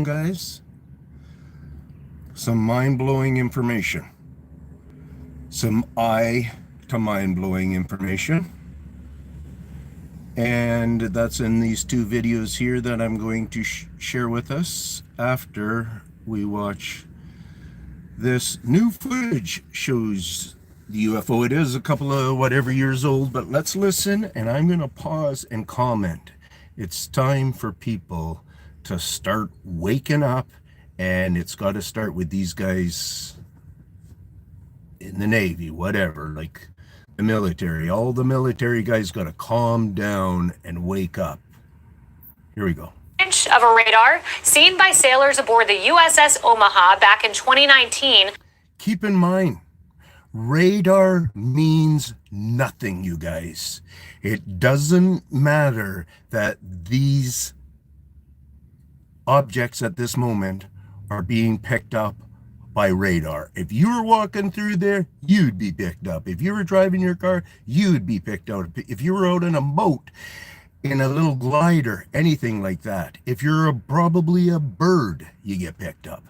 Armstrong, guys. Some mind-blowing information. Some eye to mind-blowing information. And that's in these two videos here that I'm going to share with us after we watch this new footage. Shows the UFO. It is a couple of whatever years old, but let's listen, and I'm going to pause and comment. It's time for people to start waking up, and it's got to start with these guys in the Navy, whatever, like the military. All the military guys got to calm down and wake up. Here we go. Of a radar seen by sailors aboard the USS Omaha back in 2019. Keep in mind, radar means nothing, you guys. It doesn't matter that these objects at this moment are being picked up by radar. If you were walking through there, you'd be picked up. If you were driving your car, you'd be picked up. If you were out in a boat, in a little glider, anything like that, if you're probably a bird, you get picked up.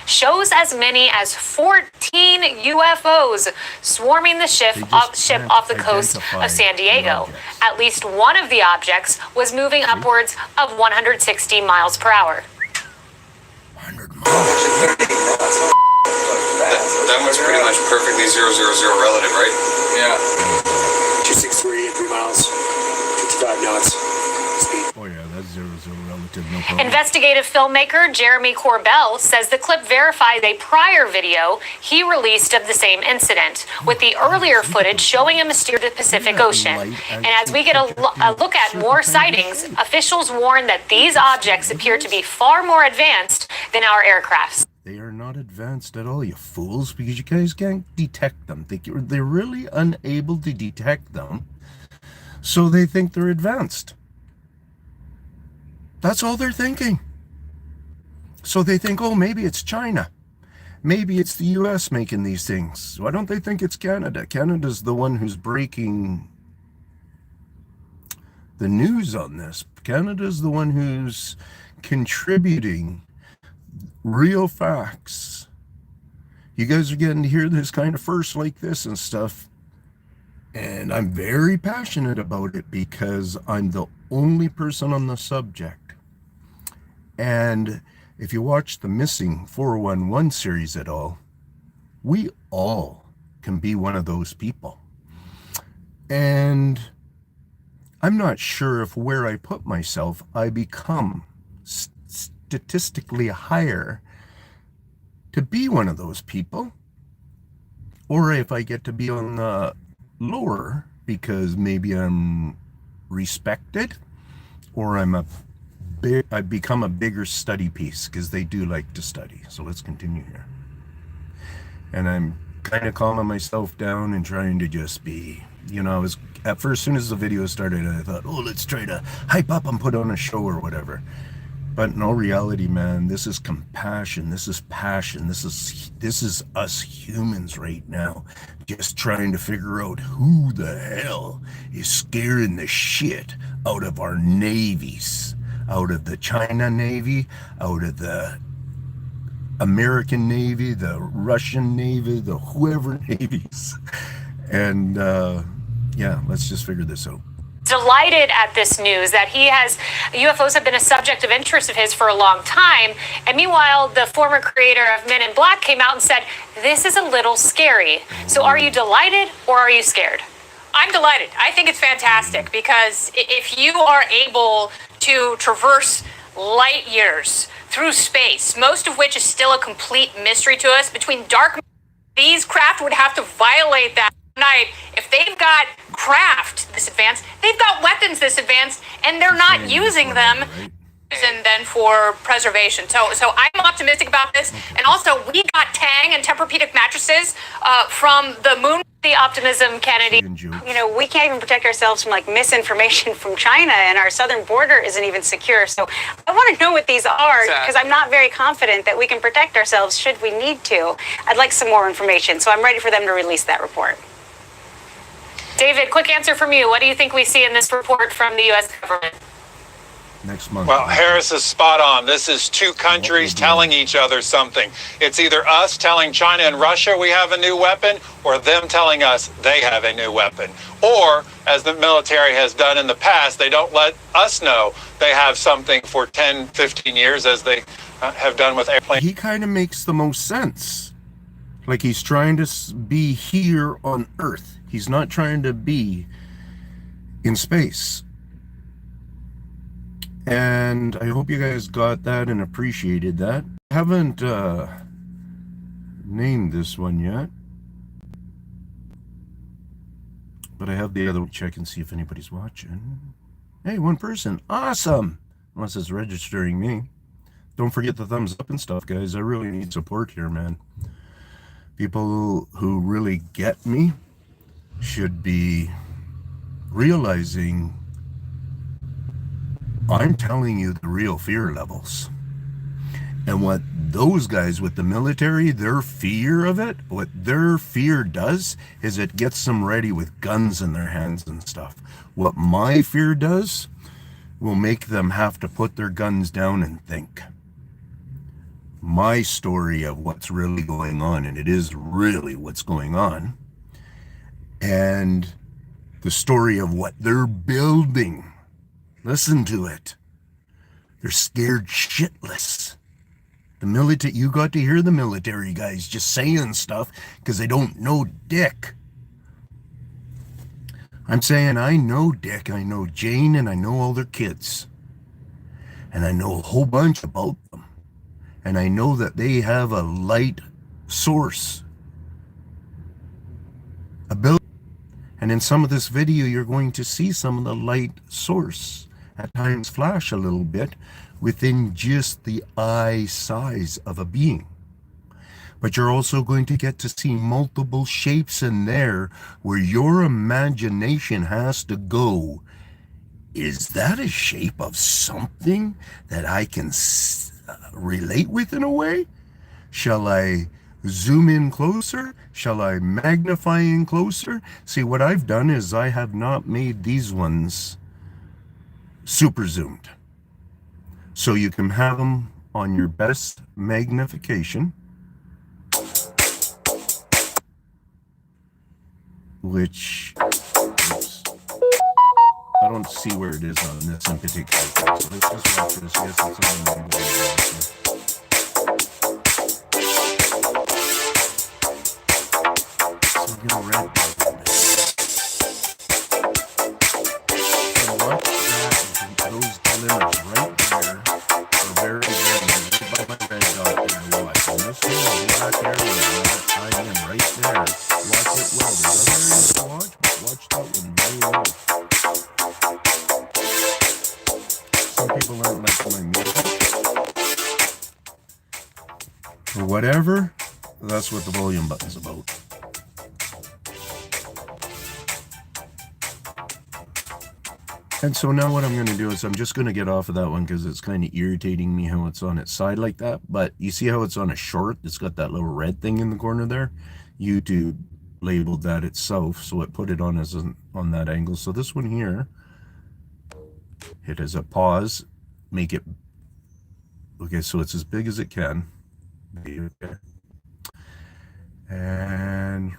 Shows as many as 14 UFOs swarming the ship off the coast of San Diego. At least one of the objects was moving upwards of 160 miles per hour. 100 miles. That one's pretty much perfectly 000 relative, right? Yeah. 263 at 3 miles, 55 knots. Oh yeah, that's 0 relative, no problem. Investigative filmmaker Jeremy Corbell says the clip verifies a prior video he released of the same incident, with the earlier footage showing a mysterious Pacific Ocean. And as we get a look at more sightings, officials warn that these objects appear to be far more advanced than our aircrafts. They are not advanced at all, you fools, because you guys can't detect them. They're really unable to detect them, so they think they're advanced. That's all they're thinking. So they think, oh, maybe it's China. Maybe it's the US making these things. Why don't they think it's Canada? Canada's the one who's breaking the news on this. Canada's the one who's contributing real facts. You guys are getting to hear this kind of first like this and stuff. And I'm very passionate about it because I'm the only person on the subject. And if you watch the Missing 411 series at all, we all can be one of those people. And I'm not sure if where I put myself, I become statistically higher to be one of those people, or if I get to be on the lower because maybe I'm respected, or I've become a bigger study piece, because they do like to study. So let's continue here. And I'm kind of calming myself down and trying to just be, I was at first, as soon as the video started, I thought, oh, let's try to hype up and put on a show or whatever. But in all reality, man, this is compassion, this is passion, this is us humans right now, just trying to figure out who the hell is scaring the shit out of our navies, out of the China Navy, out of the American Navy, the Russian Navy, the whoever navies. And yeah, let's just figure this out. Delighted at this news that UFOs have been a subject of interest of his for a long time. And meanwhile, the former creator of Men in Black came out and said, this is a little scary. So are you delighted or are you scared? I'm delighted. I think it's fantastic, because if you are able to traverse light years through space, most of which is still a complete mystery to us, between these craft would have to violate that night. If they've got craft this advanced, they've got weapons this advanced, and they're not using them. And then for preservation. So I'm optimistic about this. And also, we got Tang and Tempur-Pedic mattresses from the moon. The optimism, Kennedy. We can't even protect ourselves from misinformation from China, and our southern border isn't even secure. So I want to know what these are, because I'm not very confident that we can protect ourselves should we need to. I'd like some more information, so I'm ready for them to release that report. David, quick answer from you. What do you think we see in this report from the U.S. government? next month. Well, Harris is spot on. This is two countries telling each other something. It's either us telling China and Russia we have a new weapon, or them telling us they have a new weapon. Or, as the military has done in the past, they don't let us know they have something for 10, 15 years, as they have done with airplanes. He kind of makes the most sense. Like he's trying to be here on Earth. He's not trying to be in space. And I hope you guys got that and appreciated that. I haven't named this one yet, but I have the other one. Check and see if anybody's watching. Hey, one person. Awesome. Unless it's registering me. Don't forget the thumbs up and stuff, guys. I really need support here, man. People who really get me should be realizing I'm telling you the real fear levels. And what those guys with the military, their fear of it, what their fear does is it gets them ready with guns in their hands and stuff. What my fear does will make them have to put their guns down and think. My story of what's really going on, and it is really what's going on, and the story of what they're building. Listen to it. They're scared shitless. The military, you got to hear the military guys just saying stuff because they don't know dick. I'm saying I know Dick, I know Jane, and I know all their kids. And I know a whole bunch about them. And I know that they have a light source ability. And in some of this video, you're going to see some of the light source at times flash a little bit within just the eye size of a being. But you're also going to get to see multiple shapes in there where your imagination has to go. Is that a shape of something that I can relate with in a way? Shall I zoom in closer? Shall I magnify in closer? See, what I've done is I have not made these ones super zoomed. So you can have them on your best magnification, which, oops, I don't see where it is on this in particular. So let's just watch this. Yes, it's on the so I'm gonna red dot it. So watch that, those glimmers right there are very good. Right by my red dot there, watch. And this little black area that tied in right there, watch it well. There's other areas to watch, but watch that one very well. Some people aren't like my music or whatever. That's what the volume button's about. And so now what I'm going to do is I'm just going to get off of that one because it's kind of irritating me how it's on its side like that. But you see how it's on a short? It's got that little red thing in the corner there. YouTube labeled that itself, so it put it on as on that angle. So this one here, hit as a pause, make it okay. So it's as big as it can be. Okay, and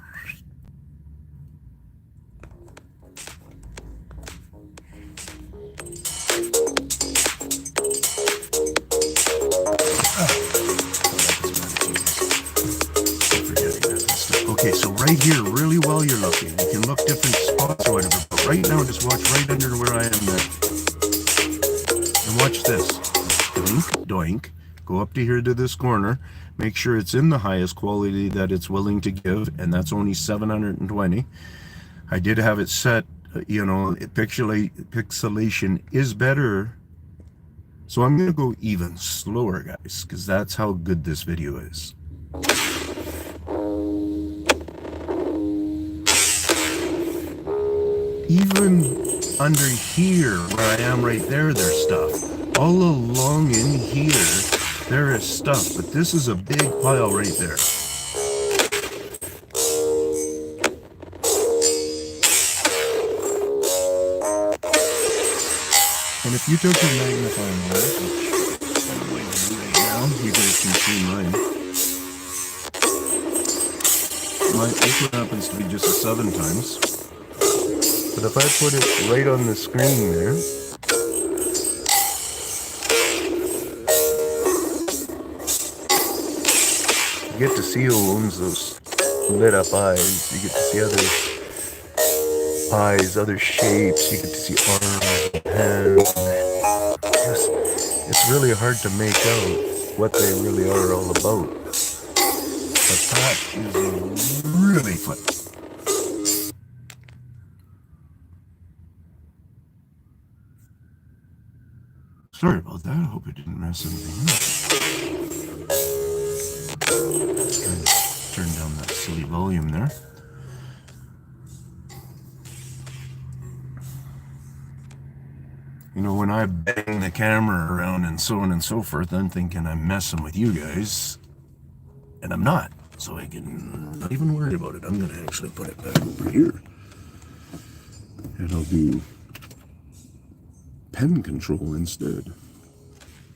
okay, so right here, really while you're looking, you can look different spots or whatever, but right now just watch right under where I am there. And watch this. Doink, doink. Go up to here to this corner. Make sure it's in the highest quality that it's willing to give, and that's only 720. I did have it set, you know, pixelation is better. So I'm going to go even slower, guys, because that's how good this video is. Even under here, where I am right there, there's stuff. All along in here, there is stuff, but this is a big pile right there. And if you took your magnifying glass, which I'm going to do right now, you guys can see mine. This one happens to be just a 7 times. But if I put it right on the screen there, you get to see who owns those lit up eyes. You get to see other eyes, other shapes. You get to see arms and hands. It's really hard to make out what they really are all about. But that is really fun. Sorry about that. I hope it didn't mess anything up. Trying to turn down that silly volume there. You know, when I bang the camera around and so on and so forth, I'm thinking I'm messing with you guys. And I'm not. So I can not even worry about it. I'm going to actually put it back over here. And I'll do pen control instead.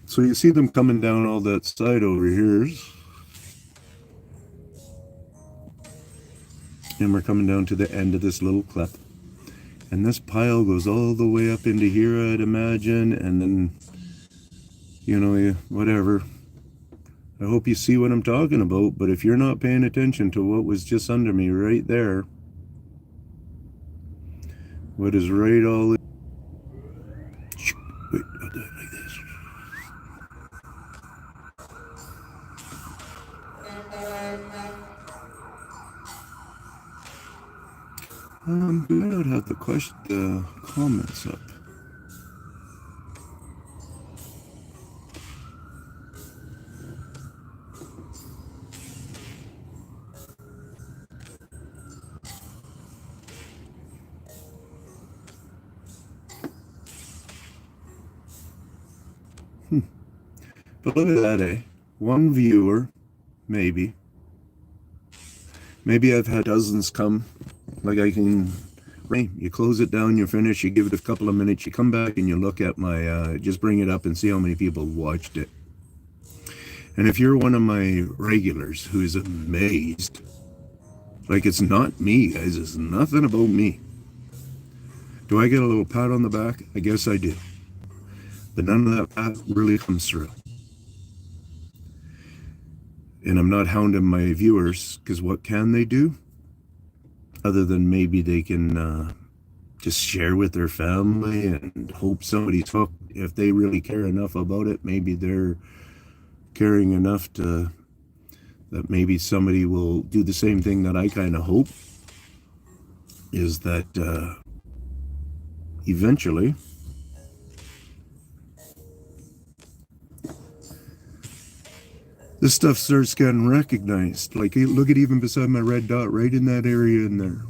So you see them coming down all that side over here. And we're coming down to the end of this little clip. And this pile goes all the way up into here, I'd imagine. And then, you know, whatever. I hope you see what I'm talking about. But if you're not paying attention to what was just under me right there, what is right all in... Wait, I'll do it like this. Do I not have the comments up? But look at that, eh? One viewer, maybe. Maybe I've had dozens come. Like I can, right, you close it down, you finish, you give it a couple of minutes, you come back and you look at my, just bring it up and see how many people watched it. And if you're one of my regulars who's amazed, like it's not me, guys, it's nothing about me. Do I get a little pat on the back? I guess I do. But none of that pat really comes through. And I'm not hounding my viewers, because what can they do? Other than maybe they can just share with their family and hope somebody's hooked. If they really care enough about it, maybe they're caring enough to that maybe somebody will do the same thing that I kind of hope, is that eventually this stuff starts getting recognized. Like, look at even beside my red dot, right in that area in there.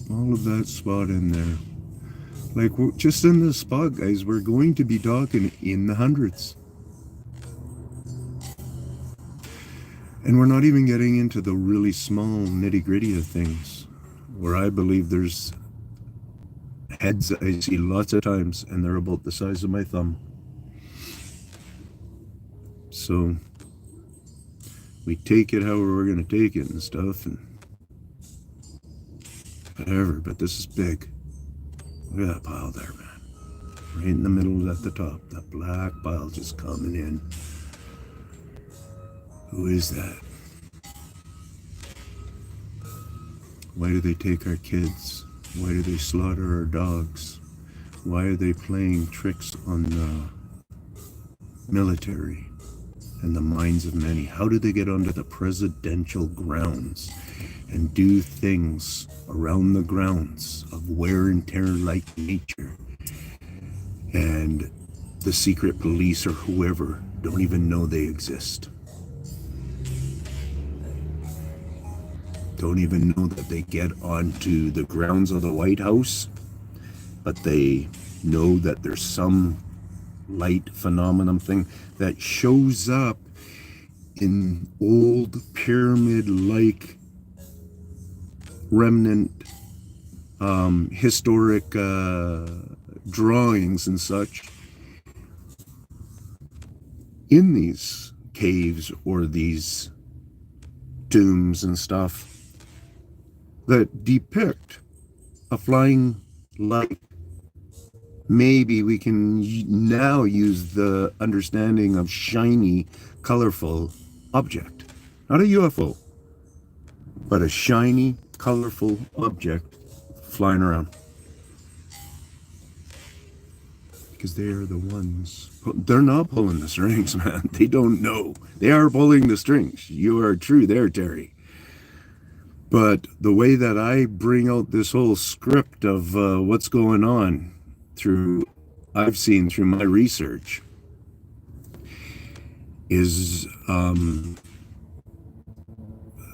All of that spot in there. Like, just in this spot, guys, we're going to be talking in the hundreds. And we're not even getting into the really small nitty-gritty of things, where I believe there's heads I see lots of times, and they're about the size of my thumb. So we take it however we're going to take it and stuff, and whatever. But this is big. Look at that pile there, man. Right in the middle at the top. That black pile just coming in. Who is that? Why do they take our kids? Why do they slaughter our dogs? Why are they playing tricks on the military and the minds of many? How do they get onto the presidential grounds and do things around the grounds of wear and tear like nature? And the secret police or whoever don't even know they exist. Don't even know that they get onto the grounds of the White House, but they know that there's some light phenomenon thing that shows up in old pyramid-like remnant historic drawings and such in these caves or these tombs and stuff that depict a flying light. Maybe we can now use the understanding of shiny, colorful object. Not a UFO, but a shiny, colorful object flying around. Because they are the ones, they're not pulling the strings, man. They don't know. They are pulling the strings. You are true there, Terry. But the way that I bring out this whole script of what's going on I've seen through my research is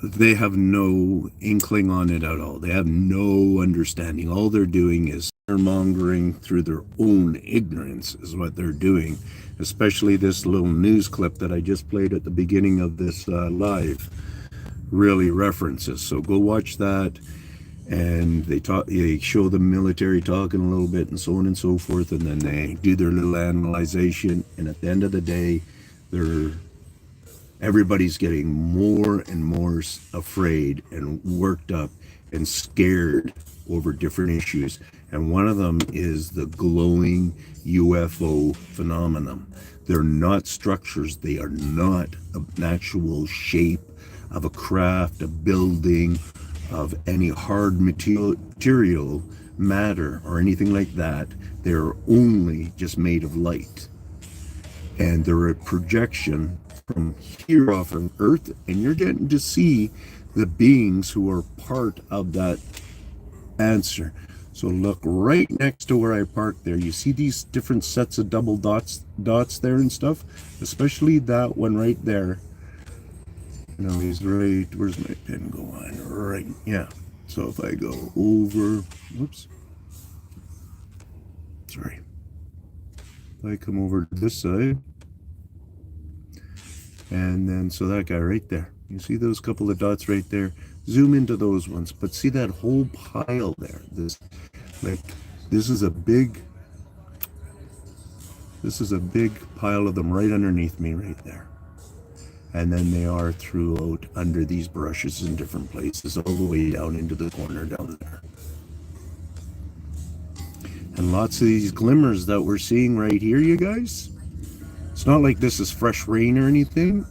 they have no inkling on it at all. They have no understanding. All they're doing is mongering through their own ignorance is what they're doing. Especially this little news clip that I just played at the beginning of this live really references. So go watch that. And they show the military talking a little bit and so on and so forth, and then they do their little analyzation, and at the end of the day everybody's getting more and more afraid and worked up and scared over different issues, and one of them is the glowing UFO phenomenon. They're not structures. They are not an actual shape of a craft, a building, of any hard material, matter, or anything like that. They're only just made of light. And they're a projection from here off of Earth, and you're getting to see the beings who are part of that answer. So look right next to where I parked there. You see these different sets of double dots there and stuff? Especially that one right there. No, he's right. Where's my pen go on? Right. Yeah. So if I go over, whoops. Sorry. If I come over to this side, and then so that guy right there. You see those couple of dots right there? Zoom into those ones, but see that whole pile there. This is a big pile of them right underneath me right there. And then they are throughout under these brushes in different places, all the way down into the corner down there. And lots of these glimmers that we're seeing right here, you guys. It's not like this is fresh rain or anything.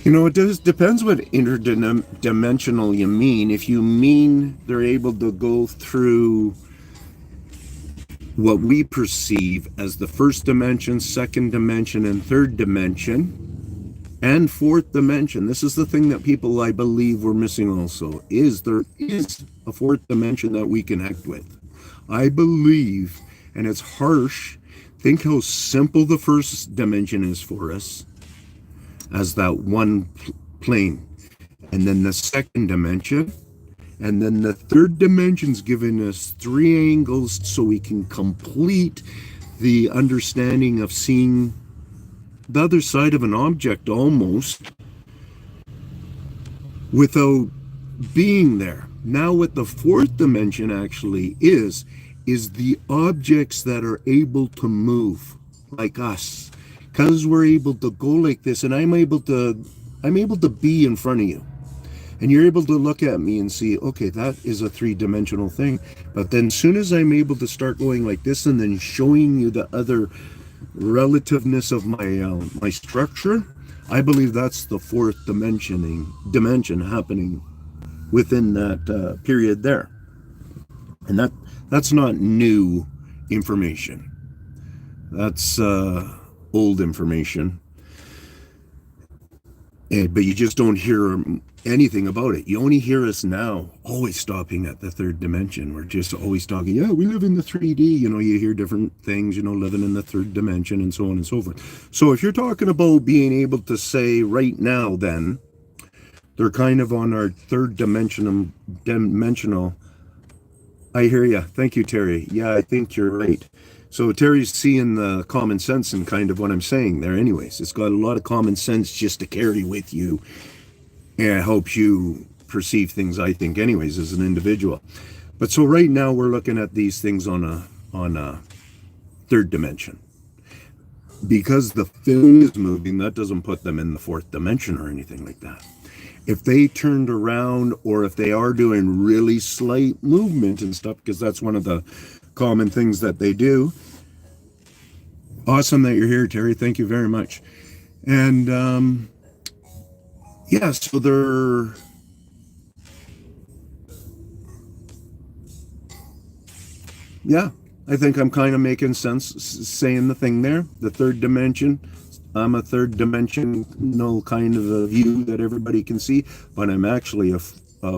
You know, it depends what interdimensional you mean. If you mean they're able to go through what we perceive as the first dimension, second dimension, and third dimension, and fourth dimension. This is the thing that people, I believe, were missing also, is there is a fourth dimension that we connect with. I believe, and it's harsh, think how simple the first dimension is for us, as that one plane. And then the second dimension, and then the third dimension's giving us three angles so we can complete the understanding of seeing the other side of an object almost without being there. Now what the fourth dimension actually is the objects that are able to move like us. Because we're able to go like this, and I'm able to be in front of you. And you're able to look at me and see, okay, that is a three-dimensional thing. But then as soon as I'm able to start going like this and then showing you the other relativeness of my structure, I believe that's the fourth dimension happening within that period there. And that's not new information. That's old information. But you just don't hear anything about it. You only hear us now always stopping at the third dimension. We're just always talking, yeah, we live in the 3D. You know, you hear different things, you know, living in the third dimension and so on and so forth. So if you're talking about being able to say right now, then they're kind of on our third dimensional. I hear you. Thank you, Terry. Yeah, I think you're right. So Terry's seeing the common sense in kind of what I'm saying there anyways. It's got a lot of common sense just to carry with you, and it helps you perceive things, I think, anyways, as an individual. But so right now we're looking at these things on a third dimension. Because the film is moving, that doesn't put them in the fourth dimension or anything like that. If they turned around, or if they are doing really slight movement and stuff, because that's one of the common things that they do. Awesome that you're here, Terry. Thank you very much. And yeah, so they're yeah, I think I'm kind of making sense saying the thing there. The third dimension. I'm a third dimensional kind of a view that everybody can see, but I'm actually a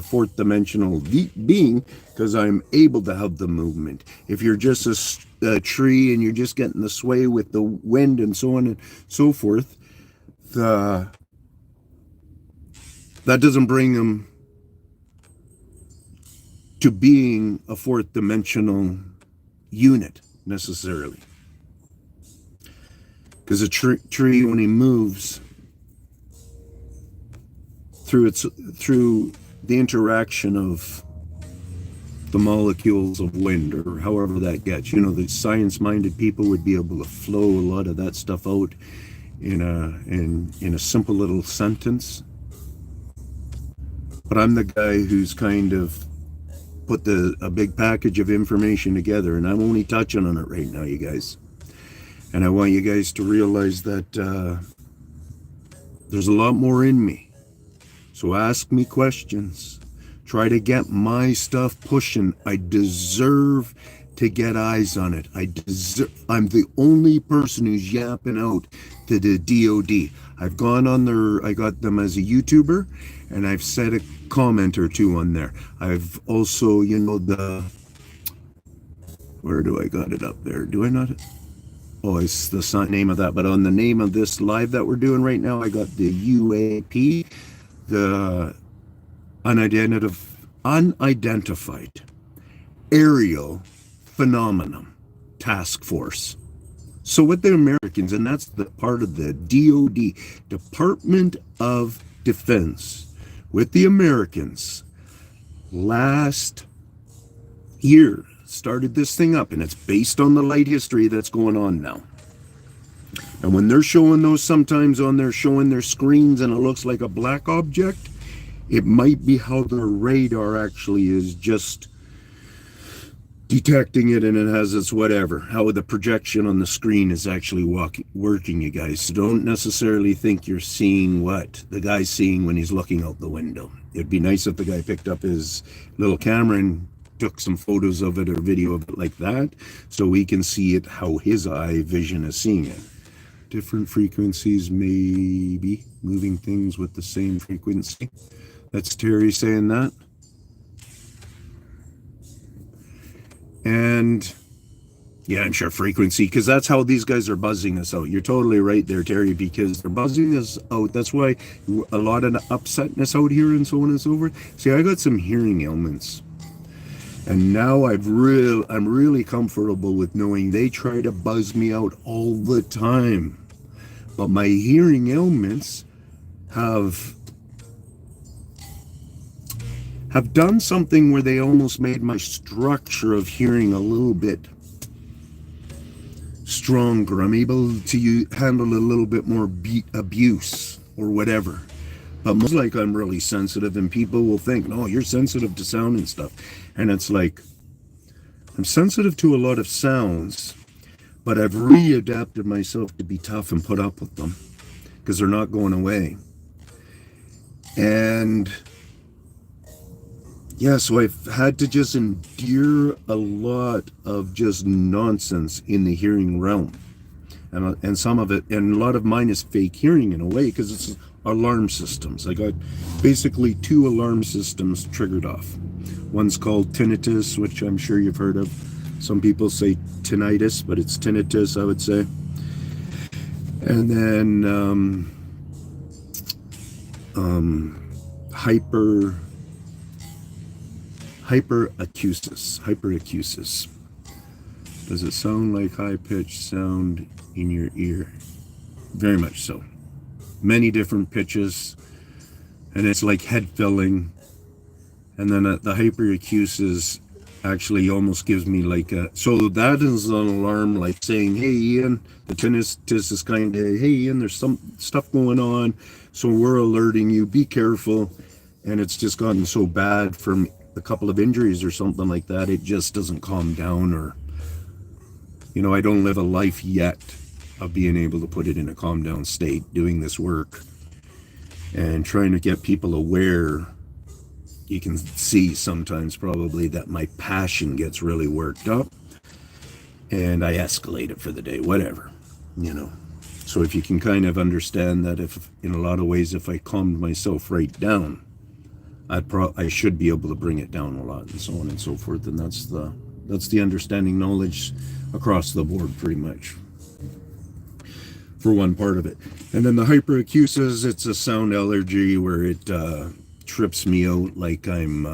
fourth dimensional being because I'm able to have the movement. If you're just a tree and you're just getting the sway with the wind and so on and so forth, that doesn't bring them to being a fourth dimensional unit necessarily. Because a tree, when he moves through the interaction of the molecules of wind, or however that gets, the science-minded people would be able to flow a lot of that stuff out in a simple little sentence. But I'm the guy who's kind of put a big package of information together, and I'm only touching on it right now, you guys. And I want you guys to realize that there's a lot more in me. So ask me questions. Try to get my stuff pushing. I deserve to get eyes on it. I'm the only person who's yapping out to the DOD. I've gone on there. I got them as a YouTuber, and I've said a comment or two on there. I've also, where do I got it up there? Do I not? Oh, it's the name of that. But on the name of this live that we're doing right now, I got the UAP, the unidentified aerial phenomenon task force. So with the Americans, and that's the part of the DOD, Department of Defense, with the Americans, last year started this thing up, and it's based on the light history that's going on now. And when they're showing those sometimes on there, showing their screens, and it looks like a black object, it might be how their radar actually is just detecting it, and it has its whatever, how the projection on the screen is actually working, you guys. So don't necessarily think you're seeing what the guy's seeing when he's looking out the window. It'd be nice if the guy picked up his little camera and took some photos of it or video of it like that, so we can see it how his eye vision is seeing it. Different frequencies, maybe moving things with the same frequency. That's Terry saying that. And yeah, I'm sure frequency, because that's how these guys are buzzing us out. You're totally right there, Terry, because they're buzzing us out. That's why a lot of the upsetness out here and so on and so forth. See, I got some hearing ailments. And now I'm really comfortable with knowing they try to buzz me out all the time. But my hearing ailments have done something where they almost made my structure of hearing a little bit stronger. I'm able to handle a little bit more abuse or whatever. But most like I'm really sensitive, and people will think, no, you're sensitive to sound and stuff. And it's like, I'm sensitive to a lot of sounds, but I've readapted myself to be tough and put up with them because they're not going away. And yeah, so I've had to just endure a lot of just nonsense in the hearing realm. And some of it, and a lot of mine is fake hearing in a way, because it's alarm systems. I got basically 2 alarm systems triggered off. One's called tinnitus, which I'm sure you've heard of. Some people say tinnitus, but it's tinnitus, I would say. And then hyperacusis. Does it sound like high-pitched sound in your ear? Very much so. Many different pitches, and it's like head filling. And then the hyperacusis actually almost gives me like a, so that is an alarm, like saying, hey Ian, the tinnitus is kind of, hey Ian, there's some stuff going on, so we're alerting you, be careful. And it's just gotten so bad from a couple of injuries or something like that, it just doesn't calm down. Or, you know, I don't live a life yet of being able to put it in a calm down state, doing this work and trying to get people aware. You can see sometimes probably that my passion gets really worked up and I escalate it for the day, whatever, you know. So if you can kind of understand that, if in a lot of ways, if I calmed myself right down, I should be able to bring it down a lot, and so on and so forth. And that's the understanding knowledge across the board, pretty much, for one part of it. And then the hyperacusis, it's a sound allergy where it trips me out like I'm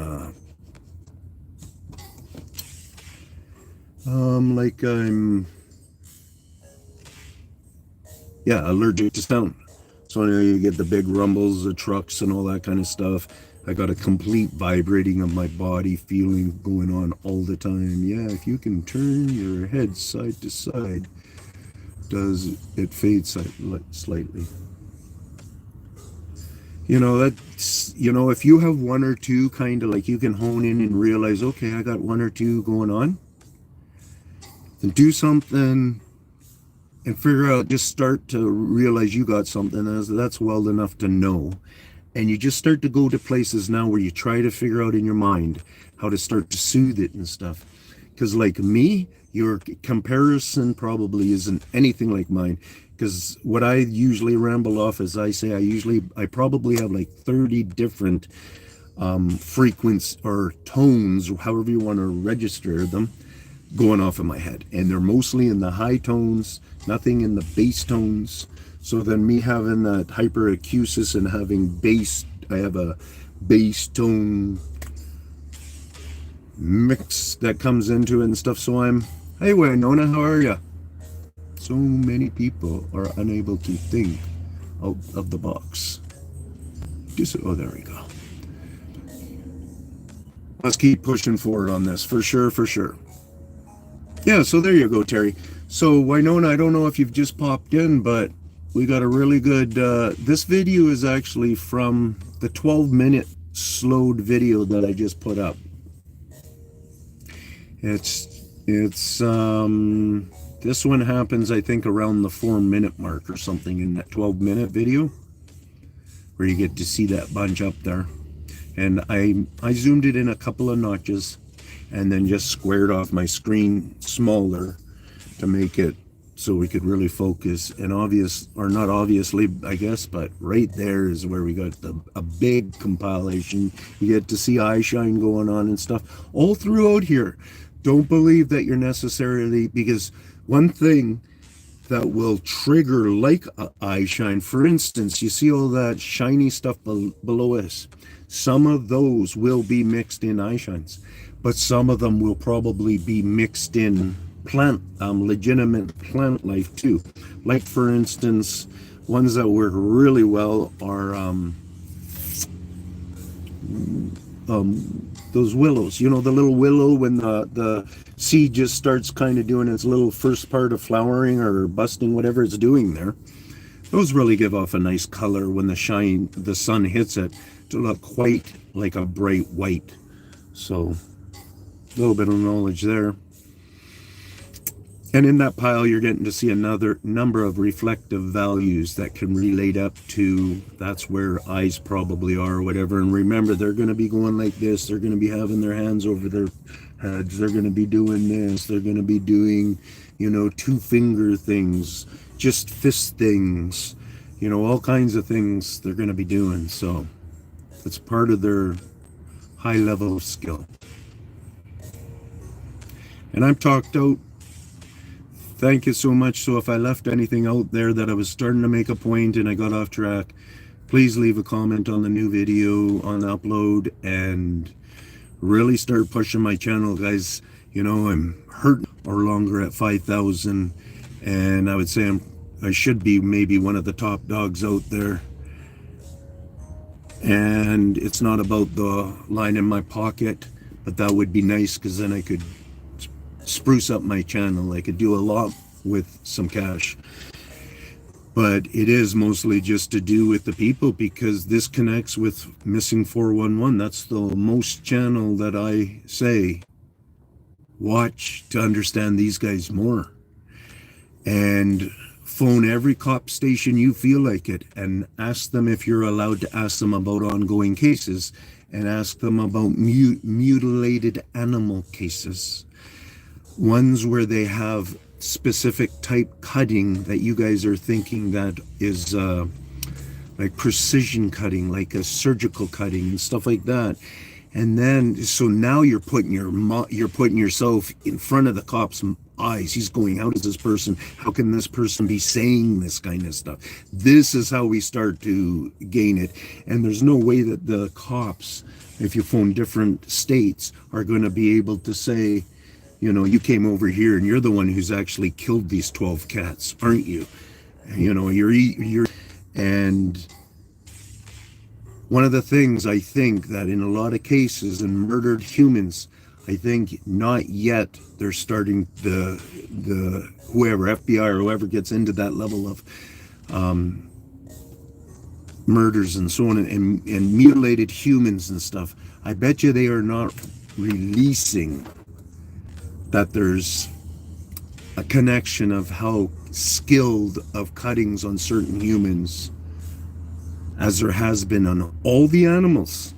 allergic to sound. So you know, you get the big rumbles, the trucks and all that kind of stuff. I got a complete vibrating of my body feeling going on all the time. Yeah, if you can turn your head side to side, does it fade slightly? You know, that's, you know, if you have one or two kind of like, you can hone in and realize, okay, I got one or two going on, then do something and figure out, just start to realize you got something. That's well enough to know. And you just start to go to places now where you try to figure out in your mind how to start to soothe it and stuff. Because like me, your comparison probably isn't anything like mine. Because what I usually ramble off, as I say, I probably have like 30 different frequencies or tones, however you want to register them, going off in my head. And they're mostly in the high tones, nothing in the bass tones. So then me having that hyperacusis and having bass, I have a bass tone mix that comes into it and stuff. So I'm, hey Winona, how are you? So many people are unable to think out of the box. Oh, there we go. Let's keep pushing forward on this, for sure, for sure. Yeah, so there you go, Terry. So Winona, I don't know if you've just popped in, but we got a really good, this video is actually from the 12-minute slowed video that I just put up. It's this one happens, I think, around the 4-minute mark or something in that 12-minute video, where you get to see that bunch up there. And I zoomed it in a couple of notches and then just squared off my screen smaller to make it so we could really focus. And not obviously, I guess, but right there is where we got a big compilation. You get to see eye shine going on and stuff all throughout here. Don't believe that you're necessarily, because one thing that will trigger like eye shine, for instance, you see all that shiny stuff below us. Some of those will be mixed in eye shines, but some of them will probably be mixed in plant, legitimate plant life too. Like for instance, ones that work really well are those willows. You know, the little willow, when the seed just starts kind of doing its little first part of flowering or busting, whatever it's doing there. Those really give off a nice color when the sun hits it, to look quite like a bright white. So a little bit of knowledge there. And in that pile, you're getting to see another number of reflective values that can relate up to, that's where eyes probably are or whatever. And remember, they're going to be going like this. They're going to be having their hands over their heads. They're going to be doing this. They're going to be doing, you know, 2-finger things, just fist things, you know, all kinds of things they're going to be doing. So it's part of their high level of skill. And I'm talked out. Thank you so much. So if I left anything out there that I was starting to make a point and I got off track, please leave a comment on the new video on the upload and really start pushing my channel, guys. You know, I'm hurting or longer at 5,000, and I would say I should be maybe one of the top dogs out there. And it's not about the line in my pocket, but that would be nice, because then I could spruce up my channel. I could do a lot with some cash. But it is mostly just to do with the people, because this connects with Missing 411. That's the most channel that I say watch to understand these guys more. And phone every cop station you feel like it, and ask them if you're allowed to ask them about ongoing cases, and ask them about mutilated animal cases. Ones where they have specific type cutting that you guys are thinking that is like precision cutting, like a surgical cutting and stuff like that. And then, so now you're putting yourself in front of the cop's eyes. He's going, how does this person, how can this person be saying this kind of stuff? This is how we start to gain it. And there's no way that the cops, if you phone different states, are going to be able to say, you know, you came over here and you're the one who's actually killed these 12 cats, aren't you? You know, you're, and one of the things I think that in a lot of cases in murdered humans, I think not yet they're starting the whoever, FBI or whoever gets into that level of murders and so on, and mutilated humans and stuff. I bet you they are not releasing that there's a connection of how skilled of cuttings on certain humans as there has been on all the animals,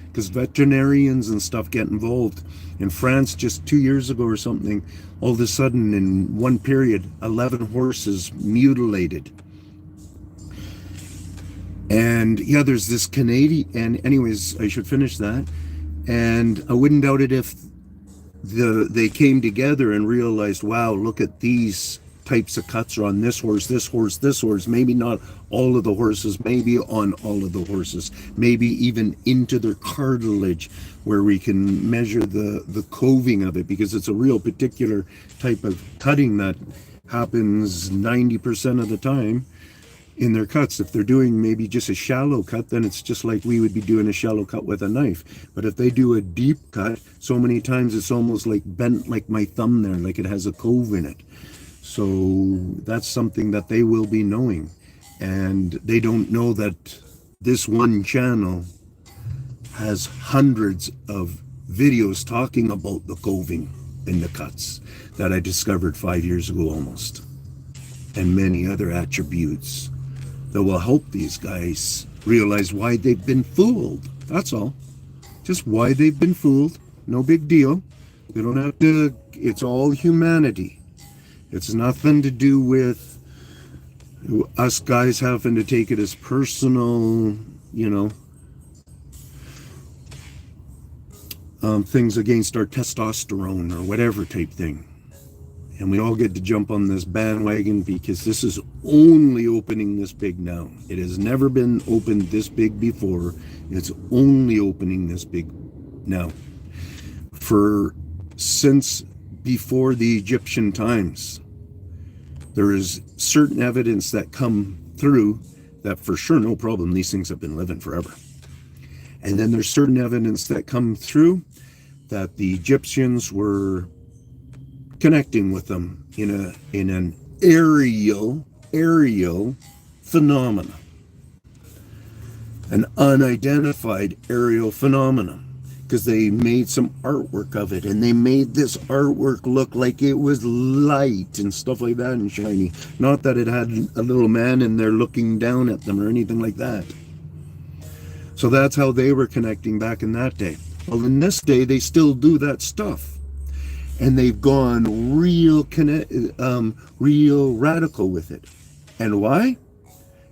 because veterinarians and stuff get involved. In France just 2 years ago or something, all of a sudden in one period 11 horses mutilated. And yeah, there's this Canadian, and anyways, I should finish that. And I wouldn't doubt it if they came together and realized, wow, look at these types of cuts are on this horse, this horse, this horse. Maybe not all of the horses, maybe on all of the horses, maybe even into their cartilage, where we can measure the coving of it, because it's a real particular type of cutting that happens 90% of the time in their cuts. If they're doing maybe just a shallow cut, then it's just like we would be doing a shallow cut with a knife. But if they do a deep cut, so many times it's almost like bent like my thumb there, like it has a cove in it. So that's something that they will be knowing. And they don't know that this one channel has hundreds of videos talking about the coving in the cuts that I discovered 5 years ago almost, and many other attributes that will help these guys realize why they've been fooled. That's all. Just why they've been fooled. No big deal. They don't have to, it's all humanity. It's nothing to do with us guys having to take it as personal, you know, things against our testosterone or whatever type thing. And we all get to jump on this bandwagon because this is only opening this big now. It has never been opened this big before. It's only opening this big now. Since before the Egyptian times, there is certain evidence that come through that for sure, no problem, these things have been living forever. And then there's certain evidence that come through that the Egyptians were connecting with them in an aerial phenomena, an unidentified aerial phenomenon, because they made some artwork of it, and they made this artwork look like it was light and stuff like that and shiny. Not that it had a little man in there looking down at them or anything like that. So that's how they were connecting back in that day. Well, in this day, they still do that stuff. And they've gone real radical with it. And why?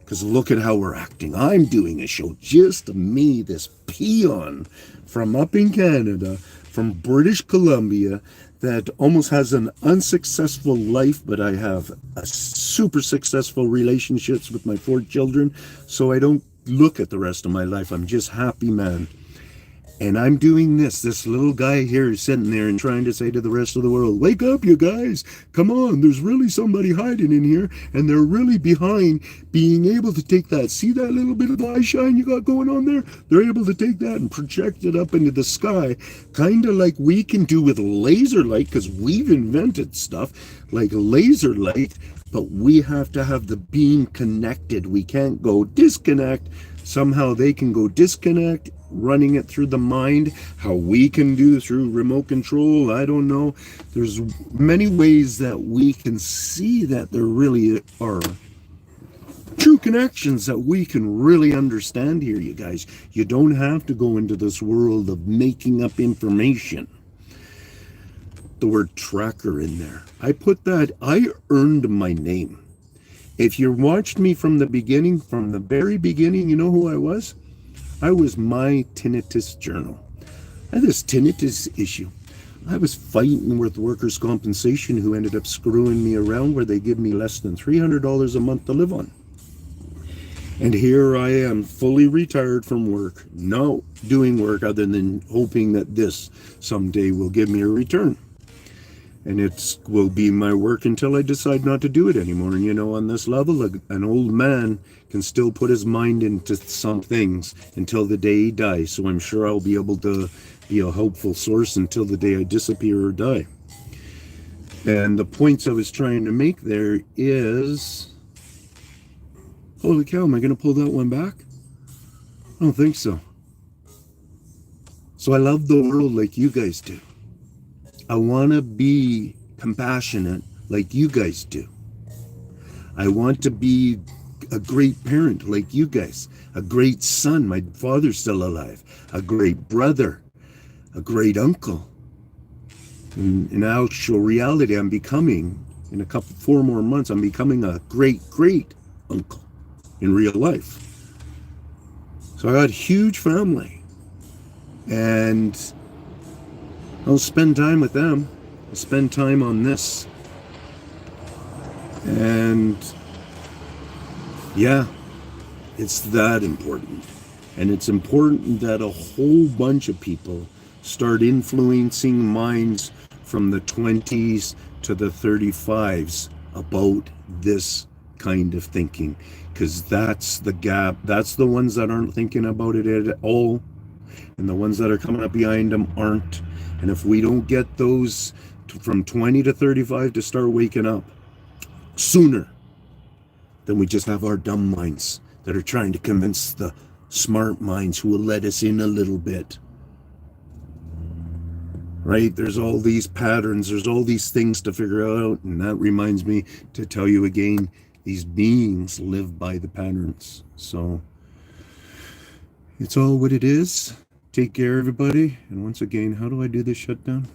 Because look at how we're acting. I'm doing a show, just me, this peon from up in Canada, from British Columbia, that almost has an unsuccessful life, but I have a super successful relationships with my 4 children, so I don't look at the rest of my life. I'm just happy, man. And I'm doing this little guy here is sitting there and trying to say to the rest of the world, wake up, you guys, come on, there's really somebody hiding in here, and they're really behind being able to take that, see that little bit of eye shine you got going on there? They're able to take that and project it up into the sky, kind of like we can do with laser light, because we've invented stuff like laser light, but we have to have the beam connected. We can't go disconnect. Somehow they can go disconnect, running it through the mind, how we can do through remote control, I don't know. There's many ways that we can see that there really are true connections that we can really understand here, you guys. You don't have to go into this world of making up information. The word tracker in there. I put that, I earned my name. If you watched me from the beginning, from the very beginning, you know who I was? I was my tinnitus journal. I had this tinnitus issue. I was fighting with workers' compensation who ended up screwing me around where they give me less than $300 a month to live on. And here I am, fully retired from work, not doing work other than hoping that this someday will give me a return. And it will be my work until I decide not to do it anymore. And you know, on this level, an old man can still put his mind into some things until the day he dies. So I'm sure I'll be able to be a hopeful source until the day I disappear or die. And the points I was trying to make there is... Holy cow, am I going to pull that one back? I don't think so. So I love the world like you guys do. I want to be compassionate like you guys do. I want to be a great parent like you guys. A great son, my father's still alive. A great brother. A great uncle. In actual reality, I'm becoming, in 4 more months, I'm becoming a great uncle in real life. So I got a huge family. And I'll spend time with them. I'll spend time on this. And yeah, it's that important. And it's important that a whole bunch of people start influencing minds from the 20s to the 35s about this kind of thinking. Because that's the gap. That's the ones that aren't thinking about it at all. And the ones that are coming up behind them aren't. And if we don't get those from 20 to 35 to start waking up sooner, then we just have our dumb minds that are trying to convince the smart minds who will let us in a little bit. Right? There's all these patterns. There's all these things to figure out. And that reminds me to tell you again, these beings live by the patterns. So it's all what it is. Take care, everybody. And once again, how do I do this shutdown?